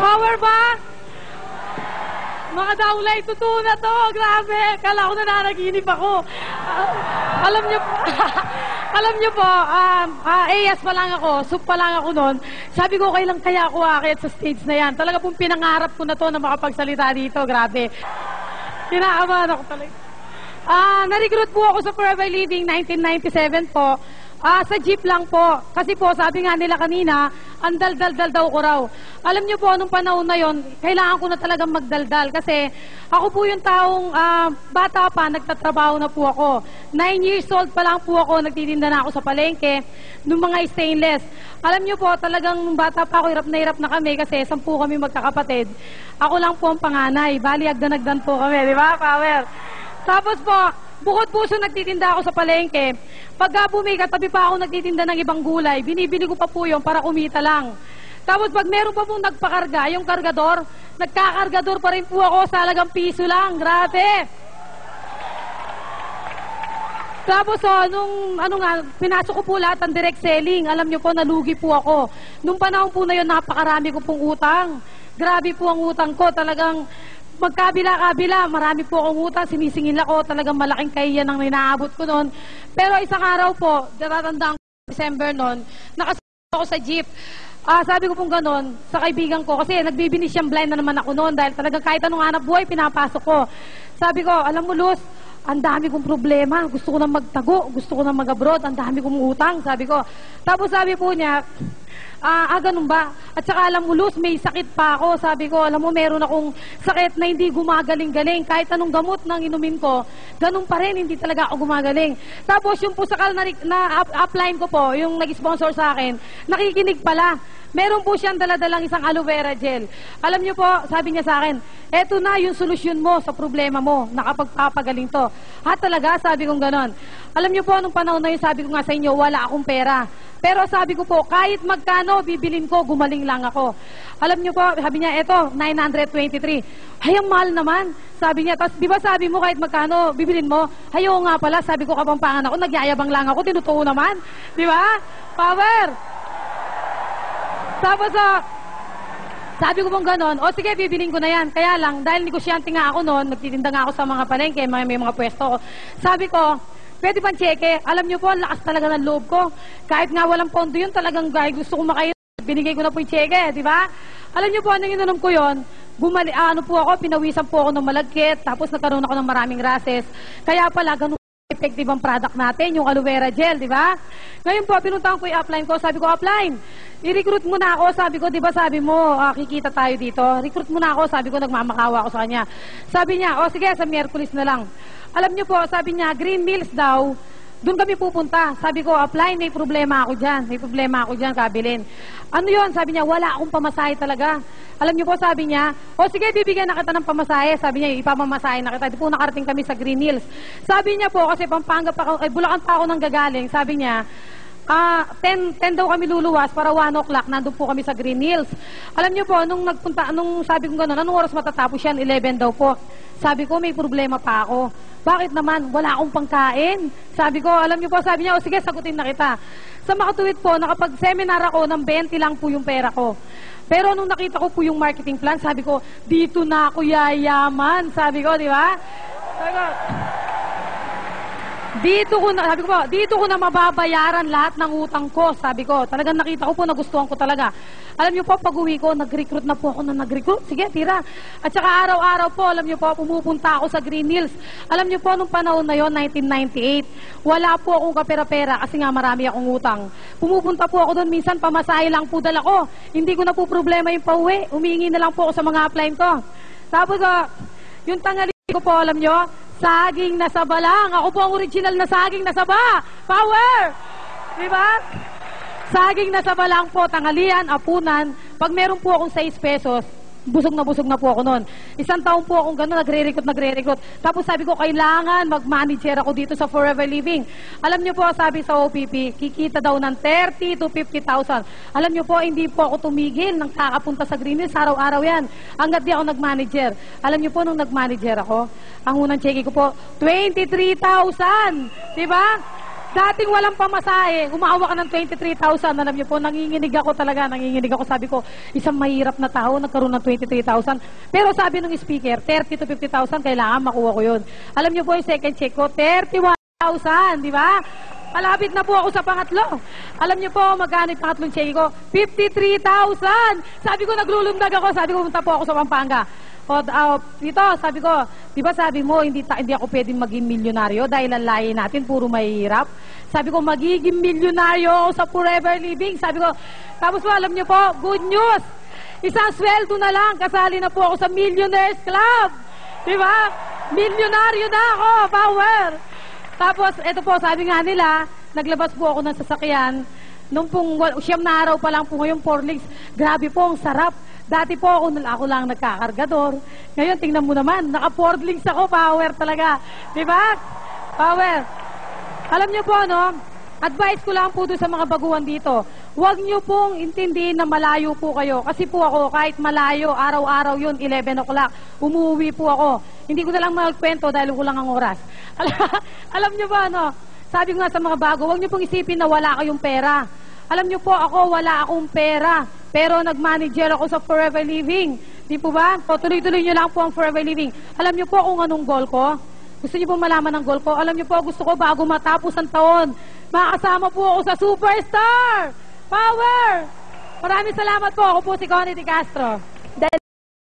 Power ba? Mga downline, totoo na to. Grabe. Kala ko nananaginip ako. Alam niyo po, alam niyo po, AS pa lang ako, soup pa lang ako noon. Sabi ko, kailan kaya ako akit sa stage na yan? Talaga pong pinangarap ko na to na makapagsalita dito. Grabe. Kinakabahan ako talaga. Na-recruit po ako sa Forever Living 1997 po. Sa jeep lang po. Kasi po, sabi nga nila kanina, ang dal-dal-dal daw ko raw. Alam niyo po, anong panahon na yon, kailangan ko na talagang magdaldal. Kasi ako po yung taong bata pa, nagtatrabaho na po ako. 9 years old pa lang po ako, nagtitinda na ako sa palengke, nung mga stainless. Alam niyo po, talagang bata pa ako, hirap na kami kasi 10 kami magkakapatid. Ako lang po ang panganay. Bali, agdan-agdan po kami, di ba, Power? Tapos po, bukod puso nagtitinda ako sa palengke. Pagka katabi pa ako nagtitinda ng ibang gulay, binibili ko pa po yun para kumita lang. Tapos pag meron pa pong nagpakarga, yung kargador, nagkakargador pa rin po ako sa halagang piso lang. Grabe! Tapos pinasok ko po lahat ng direct selling. Alam nyo po, nalugi po ako. Nung panahon po na yun, napakarami ko pong utang. Grabe po ang utang ko. Talagang magkabila-kabila, marami po akong utang, sinisingil ako, talagang malaking kahiyan ang ninaabot ko noon. Pero isang araw po, natatandaan ko December noon, nakasama ako sa jeep. Sabi ko pong ganon, sa kaibigan ko, kasi nagbibini siyang blind na naman ako noon, dahil talagang kahit anong hanap buhay, pinapasok ko. Sabi ko, alam mo Luz, ang dami kong problema, gusto ko na magtago, gusto ko na mag-abroad, ang dami kong utang, sabi ko. Tapos sabi po niya, ganun ba? At saka alam mo, Luz, may sakit pa ako. Sabi ko, alam mo, meron akong sakit na hindi gumagaling-galing. Kahit anong gamot nang inumin ko, ganun pa rin, hindi talaga ako gumagaling. Tapos yung pusakal na upline ko po, yung nag-sponsor sa akin, nakikinig pala. Meron po siyang daladalang isang aloe vera gel. Alam niyo po, sabi niya sa akin, eto na yung solusyon mo sa problema mo, nakapagpapagaling to. Talaga, sabi kong ganon. Alam niyo po, anong panahon na yun, sabi ko nga sa inyo, wala akong pera. Pero sabi ko po, kahit magkano bibilin ko, gumaling lang ako. Alam niyo po, sabi niya, eto, 923. Ay, ang mahal naman. Sabi niya, tapos di ba sabi mo kahit magkano bibilin mo? Hayo nga pala, sabi ko kapampangan ako, nagyayabang lang ako, tinutuo naman. Di ba? Power! Tapos, sabi ko pong ganon, sige, bibiling ko na yan. Kaya lang, dahil negosyante nga ako noon, nagtitinda nga ako sa mga palengke, may mga pwesto ko. Sabi ko, pwede pang cheque. Alam niyo po, ang lakas talaga ng loob ko. Kahit nga walang pondo yun, talagang gusto ko makayo. Binigay ko na po yung cheque, di ba? Alam niyo po, anong ininom ko yun? Pinawisan po ako ng malagkit, tapos nagkaroon ako ng maraming rashes. Kaya pala, ganun effective ang product natin, yung aloe vera gel, di ba? Ngayon po, pinuntahan ko yung upline ko. Sabi ko, upline, i-recruit mo na ako. Sabi ko, di ba sabi mo, kikita tayo dito. Recruit mo na ako. Sabi ko, nagmamakawa ako sa kanya. Sabi niya, sige, sa Miyerkules na lang. Alam niyo po, sabi niya, Green Mills daw, doon kami pupunta. Sabi ko, upline, may problema ako dyan. May problema ako dyan, kabilin. Ano yun? Sabi niya, wala akong pamasahe talaga. Alam niyo po, sabi niya, sige, bibigyan na kita ng pamasahe. Sabi niya, ipamamasahe na kita. Di po nakarating kami sa Green Hills. Sabi niya po, kasi Pampanga pa ako, Bulacan pa ako nang gagaling. Sabi niya, 10 daw kami luluwas para 1 o'clock, nandun po kami sa Green Hills. Alam niyo po, nung sabi ko gano'n, anong oras matatapos yan? 11 daw po. Sabi ko, may problema pa ako. Bakit naman? Wala akong pangkain. Sabi ko, alam niyo po, sabi niya, sige, sagutin na kita. Sa makatuwid po, nakapag-seminar ako ng 20 lang po yung pera ko. Pero nung nakita ko po yung marketing plan, sabi ko, dito na ako yayaman. Sabi ko, di ba? Sabi ko, dito ko na mababayaran lahat ng utang ko. Sabi ko, talagang nakita ko po, nagustuhan ko talaga. Alam niyo po, pag-uwi ko, nag-recruit na po ako na nag-recruit. Sige, tira. At saka araw-araw po, alam niyo po, pumupunta ako sa Green Hills. Alam niyo po, nung panahon na yon, 1998, wala po akong kapera-pera kasi nga marami akong utang. Pumupunta po ako doon, minsan pamasahe lang po dala ko. Hindi ko na po problema yung pauwi. Humihingi na lang po ako sa mga upline ko. Tapos, yung tangali ko po, alam niyo, saging na saba lang. Ako po ang original na saging na saba. Power! Diba? Saging na saba lang po, tanghalian, apunan. Pag meron po akong 6 pesos, busog na po ako noon. 1 taon po akong gano'n, nagre-recruit. Tapos sabi ko, kailangan mag-manager ako dito sa Forever Living. Alam niyo po, sabi sa OPP, kikita daw ng 30 to 50,000. Alam niyo po, hindi po ako tumigil nang kakapunta sa Green Hills, araw-araw yan. Hanggat di ako nag-manager. Alam niyo po, nung nag-manager ako, ang unang cheque ko po, 23,000. Diba? Dating walang pamasahe, umawa ka ng 23,000. Alam niyo po, nanginginig ako talaga, nanginginig ako. Sabi ko, isang mahirap na tao, nagkaroon ng 23,000. Pero sabi ng speaker, 30 to 50,000, kailangan makuha ko yun. Alam niyo po, yung second check ko, 31,000, di ba? Malapit na po ako sa pangatlo. Alam niyo po, magkano yung pangatlong check ko? 53,000! Sabi ko, naglulundag ako. Sabi ko, pumunta po ako sa Pampanga. O, dito, sabi ko, di ba sabi mo, hindi ako pwedeng maging milyonaryo dahil ang lahi natin, puro mahihirap. Sabi ko, magiging milyonaryo ako sa Forever Living. Sabi ko, tapos po, alam niyo po, good news! Isang sweldo na lang, kasali na po ako sa Millionaires Club. Di ba? Milyonaryo na ako, power! Tapos, eto po, sabi nga nila, naglabas po ako ng sasakyan. Nung pong, siyam na araw pa lang po ngayon, 4 legs. Grabe po, ang sarap. Dati po ako lang nagkakargador. Ngayon, tingnan mo naman, naka-4 legs ako, power talaga. Di ba? Power. Alam niyo po, no? Advice ko lang po doon sa mga baguhan dito. Huwag niyo pong intindihin na malayo po kayo. Kasi po ako, kahit malayo, araw-araw yun, 11 o'clock, umuwi po ako. Hindi ko na lang magkwento dahil kulang ang oras. Alam niyo ba, no? Sabi ko nga sa mga bago, huwag niyo pong isipin na wala kayong pera. Alam niyo po, ako, wala akong pera. Pero nag-manager ako sa Forever Living. Di po ba? O, tuloy-tuloy niyo lang po ang Forever Living. Alam niyo po kung anong goal ko? Gusto niyo po malaman ang goal ko? Alam niyo po, gusto ko bago matapos ang taon, makasama po ako sa Superstar! Power! Maraming salamat po. Ako po si Connie de Castro.